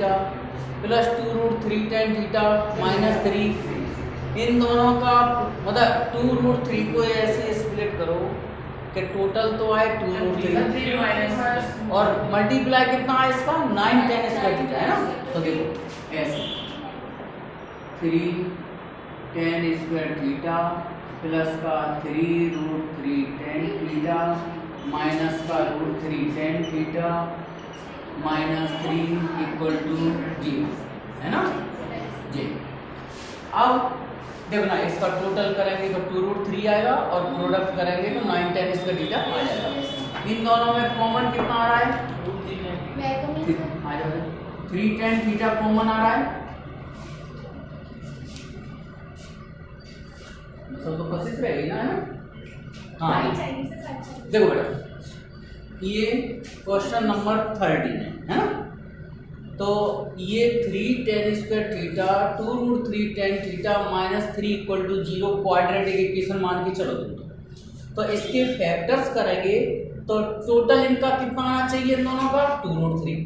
Theta plus 2√3 tan theta minus 3, इन दोनों का मतलब 2√3 को ऐसे स्प्लिट करो कि टोटल तो आए 2√3 और मल्टीप्लाई कितना है इसका 9 tan स्क्वायर थीटा है ना। तो देखो ऐसे 3 tan स्क्वायर थीटा प्लस का 3√3 tan थीटा माइनस का √3 tan theta minus 3 equal to 0 है ना जी। अब देखो ना इसका टोटल करेंगे तो 2√3 आएगा और प्रोडक्ट करेंगे तो 9 tan स्क्वायर थीटा आ जाएगा। इन दोनों में कॉमन कितना आ रहा है आ जाएगा 3 tan थीटा कॉमन आ रहा है। सब तो कोशिश रहेगी ना है ना। हाँ देखो बेटा ये क्वेश्चन नंबर 13 है ना। तो ये 3 tan square theta 2√3 tan theta minus 3 equal to 0 quadratic equation मान के चलो तुम। तो इसके फैक्टर्स करेंगे तो टोटल इनका कितना आना चाहिए इन दोनों का 2√3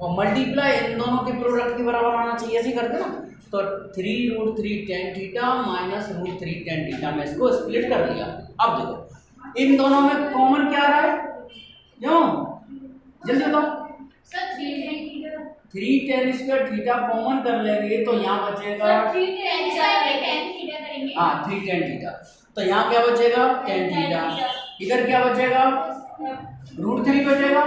और मल्टीप्लाई इन दोनों के प्रोडक्ट के बराबर आना चाहिए। ऐसे करते ना तो 3√3 tan theta minus √3 tan theta में इसको स्प्लिट कर लिया। अब देखो इन दोनों में कॉमन क्या आ रहा है क्यों जल्दी बताओ। 3 tan स्क्वायर थीटा कॉमन कर लेंगे तो यहाँ बचेगा हाँ 3 tan थीटा। तो यहाँ क्या बचेगा tan थीटा, इधर क्या बचेगा √3 बचेगा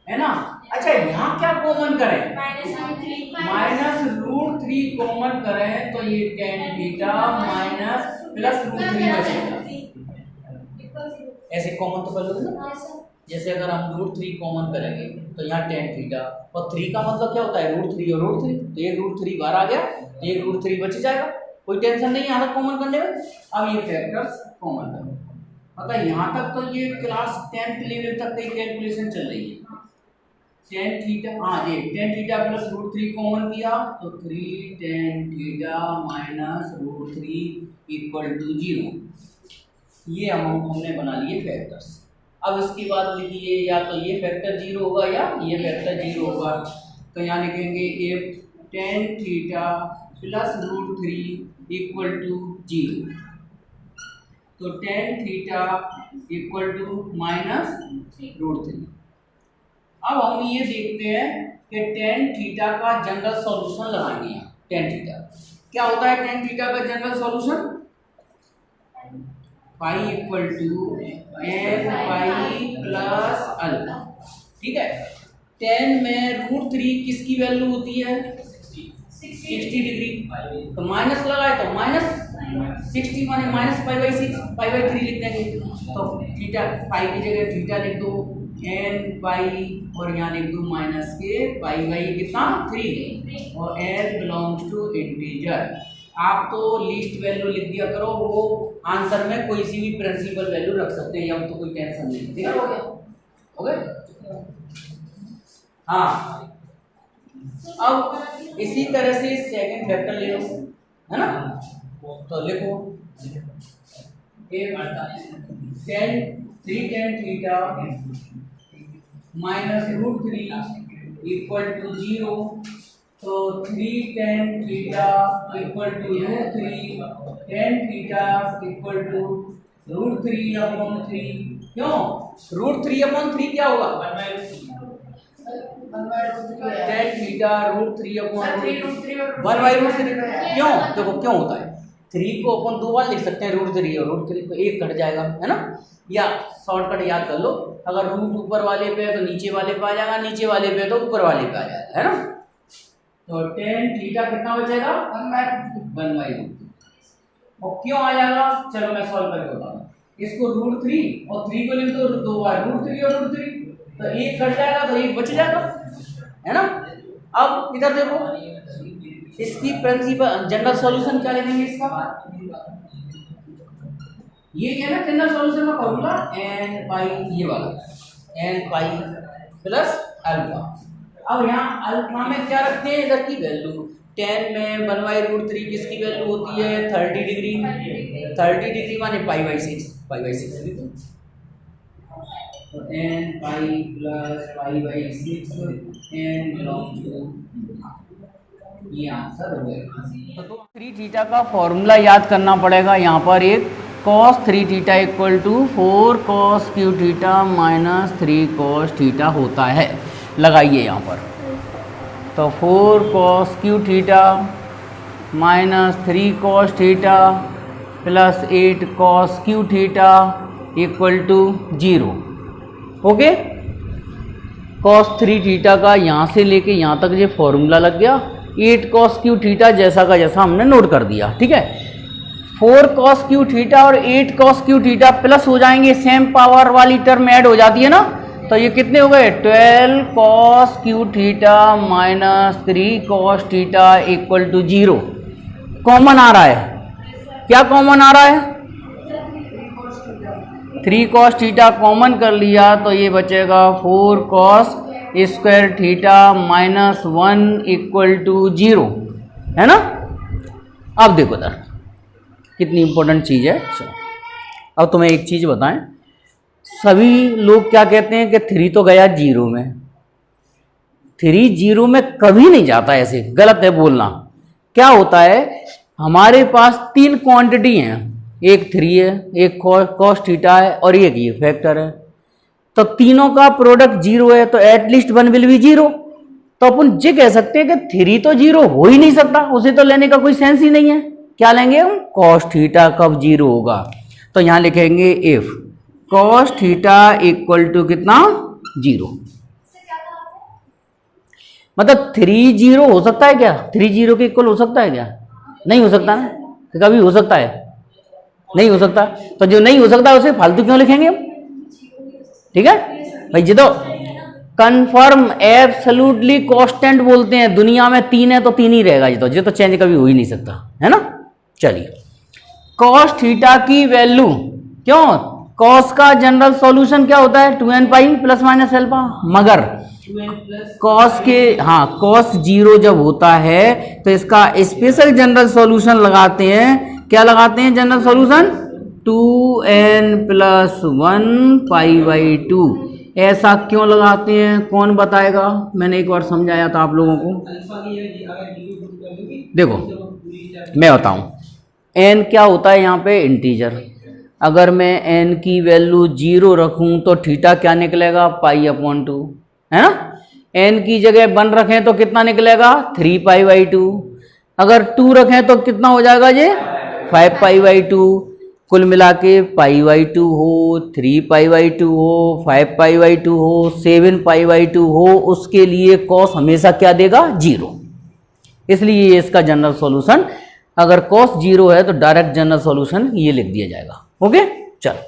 है ना। अच्छा यहाँ क्या कॉमन करें माइनस √3 कॉमन करें तो ये tan थीटा माइनस प्लस √3 बचेगा। ऐसे कॉमन तो कर लो ना। जैसे अगर हम √3 कॉमन करेंगे तो यहाँ tan थीटा और 3 का मतलब क्या होता है √3 और √3 तो एक √3 बाहर आ गया एक √3 बच जाएगा, कोई टेंशन नहीं यहाँ तक कॉमन करने में। अब ये फैक्टर्स कॉमन करो मतलब यहाँ तक तो ये क्लास 10th लेवल तक की कैलकुलेशन चल रही है। tan थीटा हाँ ये tan थीटा प्लस √3 कॉमन किया तो 3 tan theta minus √3 equal to 0। ये हमने बना लिए फैक्टर्स। अब इसके बाद लिखिए या तो ये फैक्टर 0 होगा या ये फैक्टर 0 होगा। तो यहाँ लिखेंगे if tan theta plus √3 equal to 0 तो tan theta equal to minus √3। अब हम ये देखते हैं कि tan थीटा का जनरल सॉल्यूशन लगाएंगे। यहाँ tan थीटा क्या होता है tan थीटा का general solution pi equal to n pi plus alpha. ठीक है 10 में √3 किसकी वैल्यू होती है 60 डिग्री तो माइनस लगाए तो माइनस 60 माने माइनस पाई/6 पाई/3 लिख देंगे। तो थीटा पाई की जगह थीटा लिख दो n पाई और यहाँ लिख दो माइनस के पाई कितना 3 और n बिलोंग्स टू इंटीजर। आप तो लीस्ट वैल्यू लिख दिया करो, वो आंसर में कोई सी भी प्रिंसिपल वैल्यू रख सकते हैं, अब तो कोई टेंशन नहीं। ठीक है हो गया हाँ। अब इसी तरह से सेकंड फैक्टर ले लो है ना। तो लिखो 3 tan theta minus √3 equal to 0 तो 3 tan theta equal to √3 tan theta equal to √3/3 क्यों √3/3 क्या होगा tan थीटा √3/1/√3 क्यों देखो क्यों होता है 3 को अपन 2 बार लिख सकते हैं √3 और √3 तो 1 कट जाएगा है ना। या शॉर्टकट याद कर लो अगर रूट ऊपर वाले पे है तो नीचे वाले पे आ जाएगा, नीचे वाले पे तो ऊपर वाले पे आ जाएगा है ना। तो tan थीटा कितना बचेगा 1/√3 और क्यों आ जाएगा चलो मैं सॉल्व करके बताऊंगा। इसको √3 और 3 को लिख दो 2 बार √3 और √3 तो 1 कट जाएगा तो 1 बच जाएगा है ना। अब इधर देखो इसकी प्रिंसिपल जनरल सॉल्यूशन क्या लेंगे इसका ये क्या है ना जनरल सॉल्यूशन का फॉर्मूला n पाई ये वाला n पाई प्लस अल्फा। अब यहाँ अल्फा में क्या रखते हैं इधर की वैल्यू 10 में 1/√3 किसकी वैल्यू होती है 30 डिग्री 30 डिग्री माने पाई/6 पाई/6 तो n pi plus pi by 6 n belong to, ये आंसर हो गया। तो 3 थीटा का फॉर्मूला याद करना पड़ेगा। यहाँ पर एक cos 3 theta equal to 4 cos cube theta minus 3 cos theta होता है। लगाइए यहाँ पर, तो 4 cos cube theta minus 3 cos theta plus 8 cos cube theta equal to 0। Okay, cos 3 theta का यहाँ से लेके यहाँ तक ये फॉर्मूला लग गया। 8 cos क्यू थीटा जैसा का जैसा हमने नोट कर दिया, ठीक है। 4 cos क्यू थीटा और 8 cos क्यू थीटा प्लस हो जाएंगे, सेम पावर वाली टर्म ऐड हो जाती है ना, तो ये कितने हो गए 12 cos cube theta minus 3 cos theta equal to 0। Common आ रहा है, क्या कॉमन आ रहा है 3 cos थीटा कॉमन कर लिया तो ये बचेगा 4 cos square theta minus 1 equal to 0, है ना। अब देखो इधर कितनी इंपॉर्टेंट चीज़ है। चलो अब तुम्हें एक चीज़ बताएं, सभी लोग क्या कहते हैं कि 3 तो गया 0 में, 3 0 में कभी नहीं जाता, ऐसे गलत है बोलना। क्या होता है, हमारे पास 3 क्वांटिटी हैं, एक 3 है, एक cos थीटा है और एक ये फैक्टर है, तो तीनों का प्रोडक्ट 0 है, तो एटलीस्ट 1 विल बी 0। तो अपन ये कह सकते हैं कि 3 तो 0 हो ही नहीं सकता, उसे तो लेने का कोई सेंस ही नहीं है। क्या लेंगे हम, cos थीटा कब 0 होगा, तो यहां लिखेंगे if cos theta equal to कितना 0। मतलब 3 0 हो सकता है क्या, 3 0 के इक्वल हो सकता है क्या, नहीं हो सकता ना, कभी हो सकता है, नहीं हो सकता। तो जो नहीं हो सकता उसे फालतू क्यों लिखेंगे हम, ठीक है भाई। जी तो कंफर्म एब्सोल्युटली कांस्टेंट बोलते हैं, दुनिया में 3 है तो 3 ही रहेगा, ये तो चेंज कभी हो ही नहीं सकता, है ना। चलिए cos थीटा की वैल्यू, क्यों cos का जनरल सॉल्यूशन क्या होता है 2n pi plus minus alpha, मगर cos के, हाँ cos 0 जब होता है तो इसका स्पेशल जनरल सॉल्यूशन लगाते हैं। क्या लगाते हैं general solution, 2n plus 1 pi by 2। ऐसा क्यों लगाते हैं, कौन बताएगा, मैंने एक बार समझाया था आप लोगों को। देखो मैं बताऊं, n क्या होता है यहाँ पे इंटीजर, अगर मैं n की वैल्यू 0 रखूं तो थीटा क्या निकलेगा पाई अपॉन 2, है ना। n की जगह 1 रखें तो कितना निकलेगा 3 पाई बाई 2, अगर 2 रखें तो कितना हो जाएगा ये 5 पाई बाई 2। कुल मिला के पाई बाई 2 हो, 3 पाई बाई 2 हो, 5 पाई बाई 2 हो, 7 पाई बाई 2 हो, उसके लिए cos हमेशा क्या देगा 0। इसलिए ये इसका जनरल सॉल्यूशन, अगर cos 0 है तो डायरेक्ट जनरल सॉल्यूशन ये लिख दिया जाएगा। ओके चलो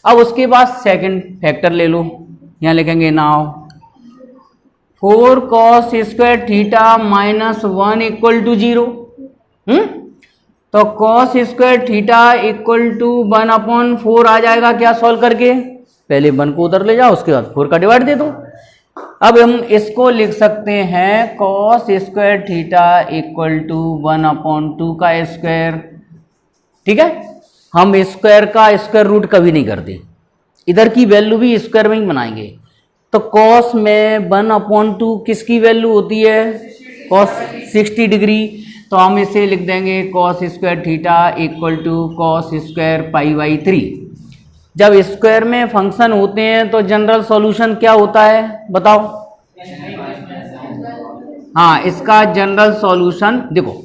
अब उसके बाद सेकंड फैक्टर ले लो, यहाँ लिखेंगे now 4 cos square theta minus 1 equal to 0। तो cos square theta equal to 1 upon 4 आ जाएगा, क्या सॉल्व करके, पहले 1 को उधर ले जाओ, उसके बाद 4 का डिवाइड दे दो। अब हम इसको लिख सकते हैं cos square theta equal to 1 upon 2 का स्क्वायर, ठीक है। हम स्क्वायर का स्क्वायर रूट कभी नहीं करते, इधर की वैल्यू भी स्क्वायर में ही बनाएंगे। तो cos में 1 अपॉन 2 किसकी वैल्यू होती है, cos 60 डिग्री, तो हम इसे लिख देंगे cos square theta equal to cos square pi by 3। जब स्क्वायर में फंक्शन होते हैं तो जनरल सॉल्यूशन क्या होता है बताओ, हाँ इसका जनरल सॉल्यूशन देखो,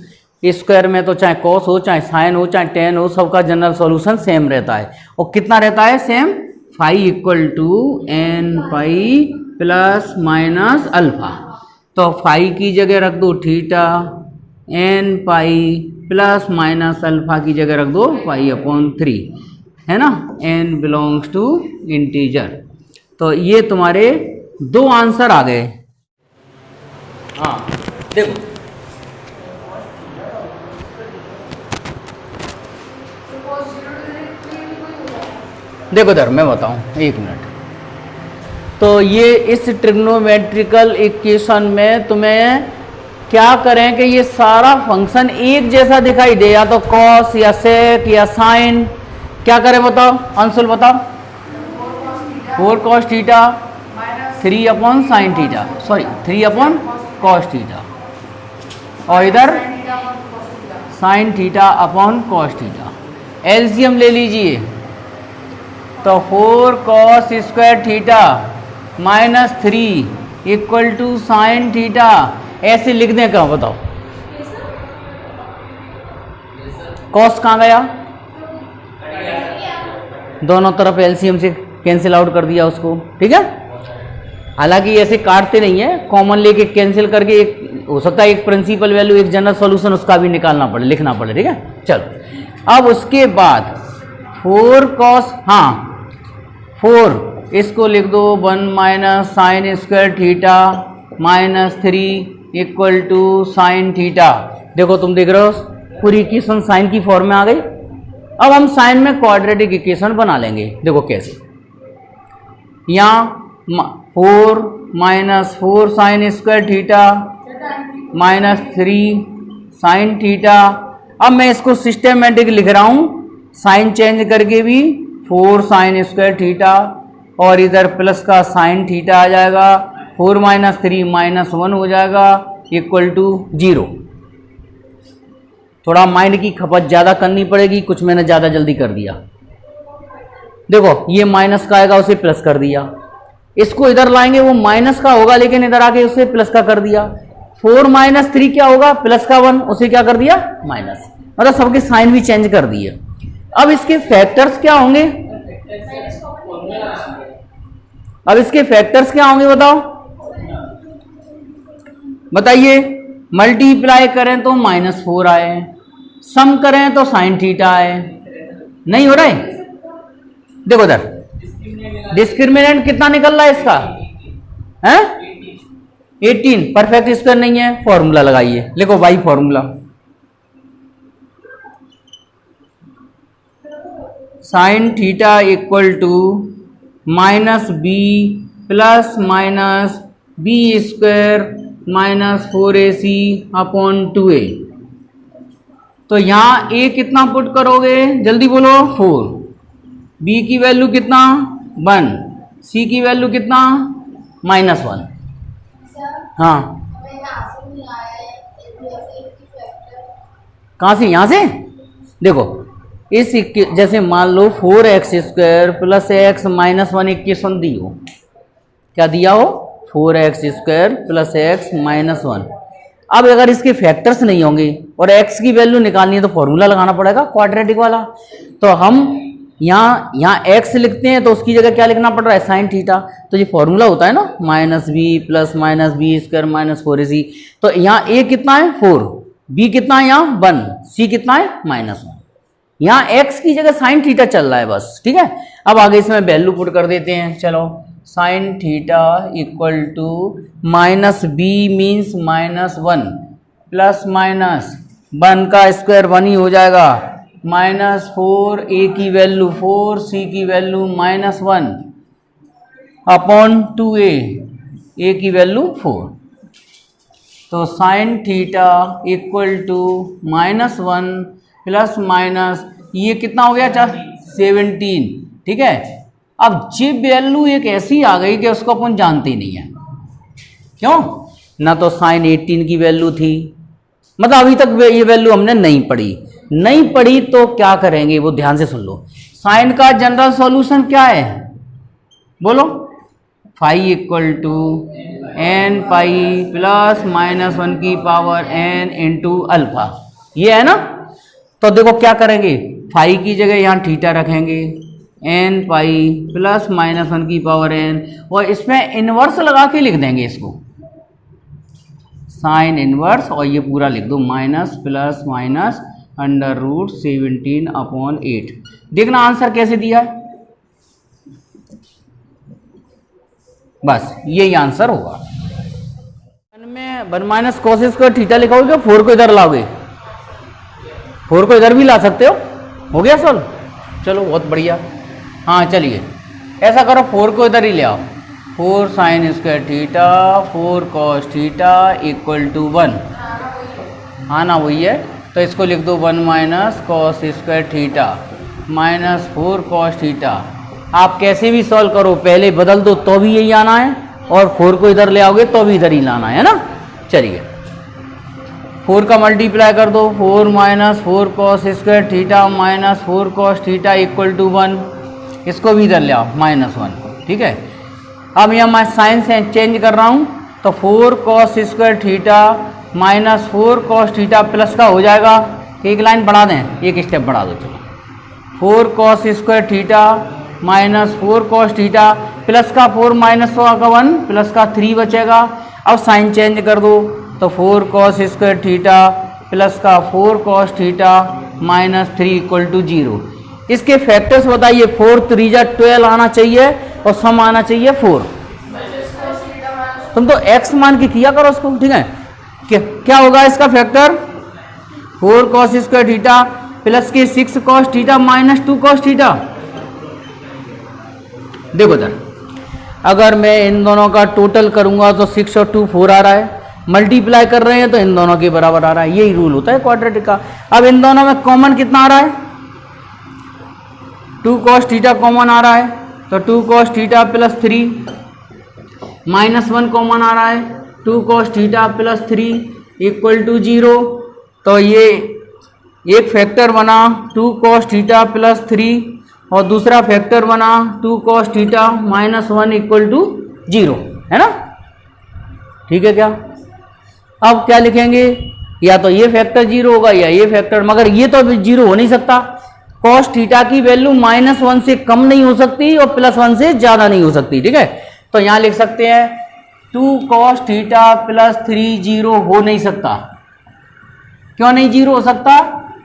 स्क्वायर में तो चाहे cos हो, चाहे साइन हो, चाहे tan हो, सबका जनरल सॉल्यूशन सेम रहता है। और कितना रहता है same, phi equal to n pi plus minus alpha. तो फाई की जगह रख दो theta, n pi plus minus alpha की जगह रख दो पाई अपॉन 3, है ना। n belongs to integer. तो ये तुम्हारे 2 आंसर आ गए। हाँ देखो देखो इधर मैं बताऊं, 1 मिनट। तो ये इस ट्रिग्नोमेट्रिकल इक्वेशन में तुम्हें क्या करें कि ये सारा फंक्शन एक जैसा दिखाई दे, या तो cos या sec या sin, क्या करें बताओ, अंशुल बताओ। 4 cos theta 3 upon sine theta, sorry 3 upon cos theta, और इधर sine theta upon cos theta. LCM ले लीजिए, तो 4 cos square theta minus 3 equal to sine theta. ऐसे लिख दें क्या, बताओ? कॉस कहाँ गया? दोनों तरफ एलसीएम से कैंसिल आउट कर दिया उसको, ठीक है। हालांकि ऐसे काटते नहीं है, कॉमन लेके कैंसिल करके एक हो सकता है एक प्रिंसिपल वैल्यू एक जनरल सॉल्यूशन उसका भी निकालना पड़े, लिखना पड़े, ठीक है। चलो अब उसके बाद 4 cos, हाँ 4 इसको लिख दो 1 minus sine square theta minus 3 equal to sine theta. देखो तुम देख रहे हो पूरी इक्वेशन साइन की फॉर्म में आ गई। अब हम साइन में क्वाड्रेटिक इक्वेशन बना लेंगे। देखो कैसे, यहाँ 4 minus 4 sine square theta minus 3 sine theta. अब मैं इसको सिस्टेमेटिक लिख रहा हूँ, साइन चेंज करके भी 4 साइन स्क्वायर थीटा और इधर प्लस का साइन थीटा आ जाएगा, 4 माइनस 3 माइनस 1 हो जाएगा इक्वल टू 0। थोड़ा माइंड की खपत ज़्यादा करनी पड़ेगी, कुछ मैंने ज़्यादा जल्दी कर दिया। देखो ये माइनस का आएगा, उसे प्लस कर दिया, इसको इधर लाएंगे वो माइनस का होगा, लेकिन इधर आके उसे प्लस का कर दिया। 4 माइनस 3 क्या होगा? प्लस का 1, उसे क्या कर दिया? माइनस। मतलब सबके साइन भी चेंज कर दिए। अब इसके फैक्टर्स क्या होंगे? अब इसके फैक्टर्स क्या होंगे बताओ, बताइए। मल्टीप्लाई करें तो -4 आए, सम करें तो साइन थीटा आए, नहीं हो रहा है। देखो इधर डिस्क्रिमिनेंट कितना निकल रहा है इसका, है 18। परफेक्ट स्क्वायर नहीं है, फॉर्मूला लगाइए, लिखो Y formula. Sine theta equal to minus B plus minus B square minus 4ac upon 2a। तो यहाँ a कितना पुट करोगे, जल्दी बोलो? 4। b की वैल्यू कितना? 1। c की वैल्यू कितना? -1। हाँ कहाँ से? यहाँ से देखो, इस जैसे मान लो 4x square plus x minus 1 equation दी हो, क्या दिया हो? 4x square plus x minus 1। अब अगर इसके फैक्टर्स नहीं होंगे और x की वैल्यू निकालनी है तो फॉर्मूला लगाना पड़ेगा क्वाड्रेटिक वाला। तो हम यहाँ x लिखते हैं तो उसकी जगह क्या लिखना पड़ रहा है? Sine theta. तो ये फॉर्मूला होता है ना, minus B plus minus B square minus 4ac। तो यहाँ a कितना है? 4। b कितना है? यहाँ 1। c कितना है? -1। यहाँ x की जगह साइन थीटा चल रहा है बस, ठीक है। अब आगे इसमें वैल्यू पुट कर देते हैं। चलो sine theta equal to minus B means -1 plus minus 1 का स्क्वायर 1 ही हो जाएगा, -4a की वैल्यू 4, c की वैल्यू -1 अपॉन 2a, a की वैल्यू 4। तो sine theta equal to -1 plus minus ये कितना हो गया? 17, ठीक है। अब ये वैल्यू एक ऐसी आ गई कि उसको अपन जानते ही नहीं है, क्यों ना? तो साइन 18 की वैल्यू थी, मतलब अभी तक ये वैल्यू हमने नहीं पढ़ी तो क्या करेंगे वो ध्यान से सुन लो। साइन का जनरल सॉल्यूशन क्या है बोलो? Phi equal to n pi plus -1 की पावर n इंटू अल्फा, ये है ना। तो देखो क्या करेंगे, फाई की जगह यहाँ थीटा रखेंगे, n पाई प्लस -1 की पावर n, और इसमें इनवर्स लगा के लिख देंगे इसको, साइन इनवर्स, और ये पूरा लिख दो माइनस प्लस माइनस √17 अपॉन 8। देखना आंसर कैसे दिया है, बस यही आंसर होगा। में 1 माइनस कॉस स्क्वायर थीटा लिखोगे, 4 को इधर लाओगे, 4 को इधर भी ला सकते हो गया सॉल्व। चलो बहुत बढ़िया। हाँ चलिए ऐसा करो, 4 को इधर ही ले आओ, 4 sine square theta 4 cos theta equal to 1। हाँ ना वही है, तो इसको लिख दो 1 minus cos square theta -4 cos theta आप कैसे भी सॉल्व करो, पहले बदल दो तो भी यही आना है, और 4 को इधर ले आओगे तो भी इधर ही लाना है ना। चलिए 4 का मल्टीप्लाई कर दो, 4 minus 4 cos square theta minus 4 cos theta equal to 1। इसको भी इधर ले आओ -1, ठीक है। अब यहाँ मैं साइन से चेंज कर रहा हूँ, तो 4 cos square theta minus 4 cos theta plus का हो जाएगा। एक लाइन बढ़ा दें, एक स्टेप बढ़ा दो, चलो 4 cos square theta minus 4 cos theta plus का 4 माइनस का 1 प्लस का 3 बचेगा। अब साइन चेंज कर दो, तो 4 कॉस स्क्वायर थीटा प्लस का 4 cos theta minus 3 equal to 0। इसके फैक्टर्स बताइए, 4 3 जा 12 आना चाहिए और सम आना चाहिए 4। तुम तो x मान के किया करो उसको, ठीक है। क्या होगा इसका factor, 4 cos square theta plus के 6 cos theta minus 2 cos theta. देखो सर, अगर मैं इन दोनों का टोटल करूंगा तो 6 और 2 4 आ रहा है, मल्टीप्लाई कर रहे हैं तो इन दोनों के बराबर आ रहा है। यही रूल होता है क्वाड्रेटिक का। अब इन दोनों में कॉमन कितना आ रहा है, 2 कॉस थीटा कॉमन आ रहा है, तो 2 कॉस थीटा प्लस 3 -1 कॉमन आ रहा है, 2 cos theta plus 3 equal to 0। तो ये एक फैक्टर बना 2 कॉस थीटा प्लस 3 और दूसरा फैक्टर बना 2 कॉस थीटा -1 इक्वल टू 0, है ना। ठीक है क्या। अब क्या लिखेंगे, या तो ये फैक्टर 0 होगा या ये फैक्टर, मगर ये तो 0 हो नहीं सकता। कॉस थीटा की वैल्यू -1 से कम नहीं हो सकती और +1 से ज्यादा नहीं हो सकती, ठीक है। तो यहां लिख सकते हैं 2 कॉस थीटा प्लस 3 0 हो नहीं सकता। क्यों नहीं 0 हो सकता,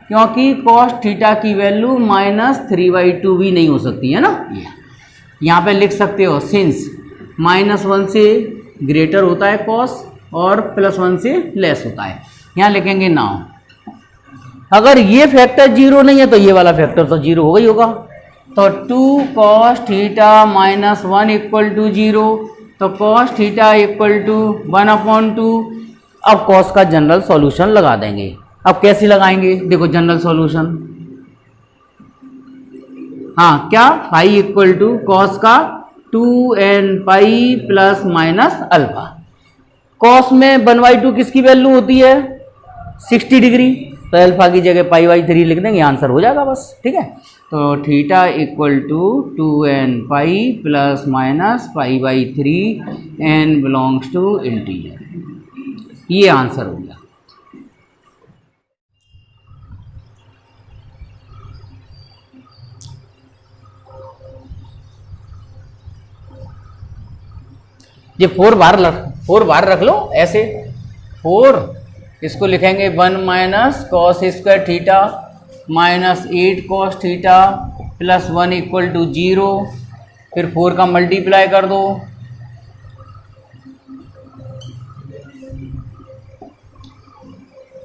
क्योंकि कॉस थीटा की वैल्यू -3/2 भी नहीं हो सकती, है ना। यहाँ पे लिख सकते हो सिंस -1 से ग्रेटर होता है कॉस और +1 से लेस होता है। यहाँ लिखेंगे नाउ, अगर ये फैक्टर 0 नहीं है तो ये वाला फैक्टर तो 0 होगा ही होगा। तो 2 कॉस थीटा -1 इक्वल टू 0, तो कॉस थीटा इक्वल टू 1/2। अब कॉस का जनरल सॉल्यूशन लगा देंगे। अब कैसे लगाएंगे, देखो जनरल सॉल्यूशन, हाँ क्या, फाई इक्वल टू कॉस का 2n pi plus minus alpha. Cos में 1/2 किसकी वैल्यू होती है, 60 डिग्री, तो अल्फा की जगह π/3 लिख देंगे, आंसर हो जाएगा बस, ठीक है। तो theta equal to 2n pi plus minus π/3 n belongs to integer, ये आंसर हो गया। ये 4 बार रख लो ऐसे, 4 इसको लिखेंगे 1 minus cos square theta minus 8 cos theta plus 1 equal to 0। फिर 4 का मल्टीप्लाई कर दो,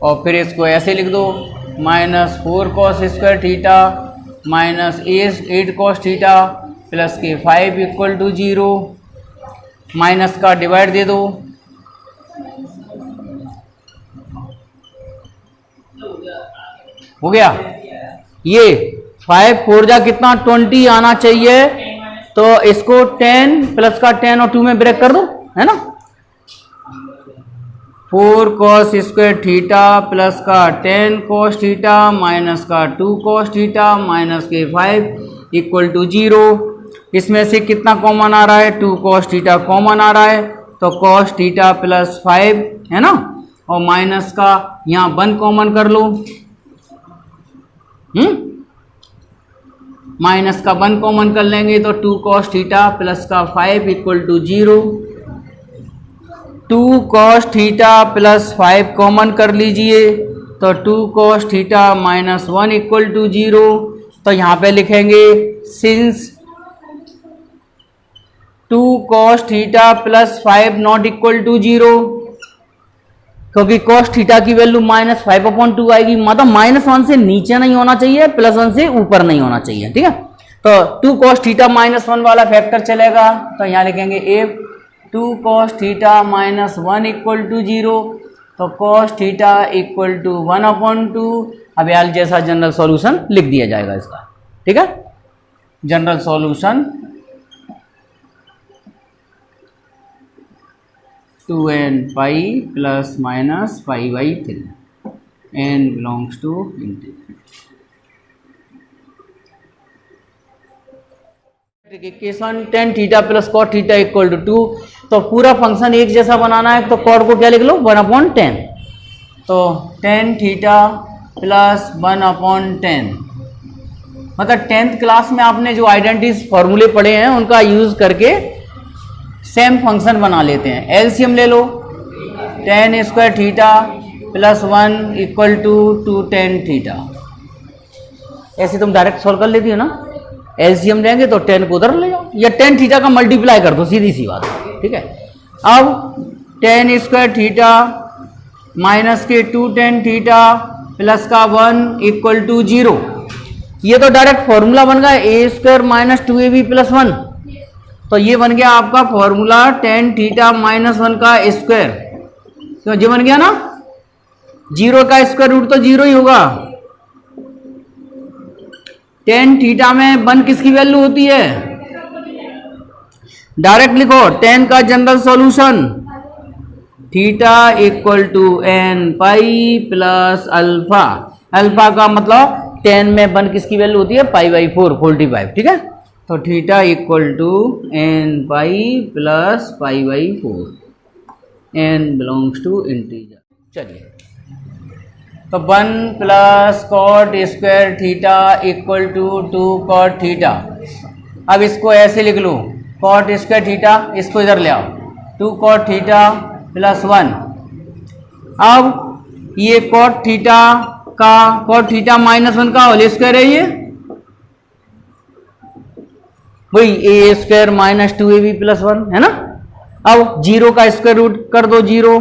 और फिर इसको ऐसे लिख दो -4 cos square theta minus 8 cos theta plus के 5 इक्वल टू 0। माइनस का डिवाइड दे दो, हो गया। ये 5 4 जा कितना 20 आना चाहिए, तो इसको 10 प्लस का 10 और 2 में ब्रेक कर दो, है ना। 4 कॉस स्क्वायर थीटा प्लस का 10 कॉस थीटा माइनस का 2 कॉस थीटा माइनस के 5 इक्वल टू 0। इसमें से कितना कॉमन आ रहा है, 2 कॉस थीटा कॉमन आ रहा है, तो कॉस थीटा प्लस 5, है ना, और माइनस का यहाँ 1 कॉमन कर लो, माइनस का 1 कॉमन कर लेंगे तो 2 कॉस थीटा प्लस का 5 equal to 0। 2 cos theta plus 5 common कर लीजिए, तो 2 cos theta minus 1 equal to 0। तो यहाँ पे लिखेंगे since 2 cos theta plus 5 not equal to 0, क्योंकि कॉस थीटा की वैल्यू -5/2 आएगी, मतलब -1 से नीचे नहीं होना चाहिए, +1 से ऊपर नहीं होना चाहिए, ठीक है। तो 2 cos थीटा -1 वाला फैक्टर चलेगा, तो यहाँ लिखेंगे if 2 cos theta -1 equal to 0, तो cos थीटा इक्वल टू 1/2। अब यार जैसा जनरल सॉल्यूशन लिख दिया जाएगा इसका, ठीक है। General solution 2n pi plus minus pi by 3 n belongs to integration tan theta plus cot theta equal to 2। तो पूरा फंक्शन एक जैसा बनाना है तो कॉट को क्या लिख लो 1/10। तो टेन थीटा प्लस 1/10 मतलब 10th क्लास में आपने जो आइडेंटिटीज फॉर्मूले पढ़े हैं उनका यूज करके सेम फंक्शन बना लेते हैं। एलसीएम ले लो, tan square theta plus 1 equal to 2tan theta. ऐसे तुम डायरेक्ट सॉल्व कर लेती हो ना, एलसीएम लेंगे तो 10 को उधर ले जाओ या tan थीटा का मल्टीप्लाई कर दो, सीधी सी बात है, ठीक है। अब टेन स्क्वायर थीटा माइनस के 2tan थीटा प्लस का 1 इक्वल टू 0। ये तो डायरेक्ट फॉर्मूला बन गया ए स्क्वायर माइनस 2ab प्लस 1। तो ये बन गया आपका फॉर्मूला tan थीटा माइनस 1 का स्क्वायर। तो ये बन गया ना, 0 का स्क्वायर रूट तो 0 ही होगा। tan थीटा में 1 किसकी वैल्यू होती है, डायरेक्ट लिखो tan का general solution theta equal to n pi plus alpha. Alpha का मतलब tan में 1 किसकी वैल्यू होती है π/4 45, ठीक है। तो theta equal to n pi plus π/4 n belongs to integer. चलिए तो 1 plus cot square theta equal to 2 cot theta. अब इसको ऐसे लिख लो कॉट स्क्वायर थीटा, इसको इधर ले आओ 2 कॉट थीटा प्लस 1। अब ये कॉट थीटा का कॉट थीटा माइनस 1 का होल स्क्वायर है, ये वही ए स्क्वायर माइनस 2ab प्लस 1 है ना। अब 0 का स्क्वायर रूट कर दो 0,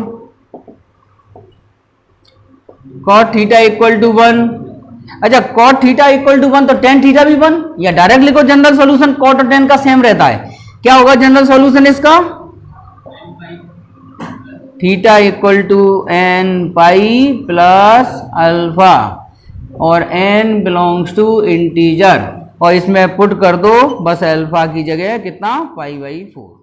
कॉट थीटा इक्वल टू 1। अच्छा कॉट थीटा इक्वल टू 1 तो tan थीटा भी 1, या डायरेक्ट लिखो जनरल सॉल्यूशन कॉट और tan का सेम रहता है। क्या होगा जनरल सॉल्यूशन इसका, theta equal to n pi plus alpha और n बिलोंग्स टू इंटीजर, और इसमें पुट कर दो बस अल्फा की जगह कितना π/4।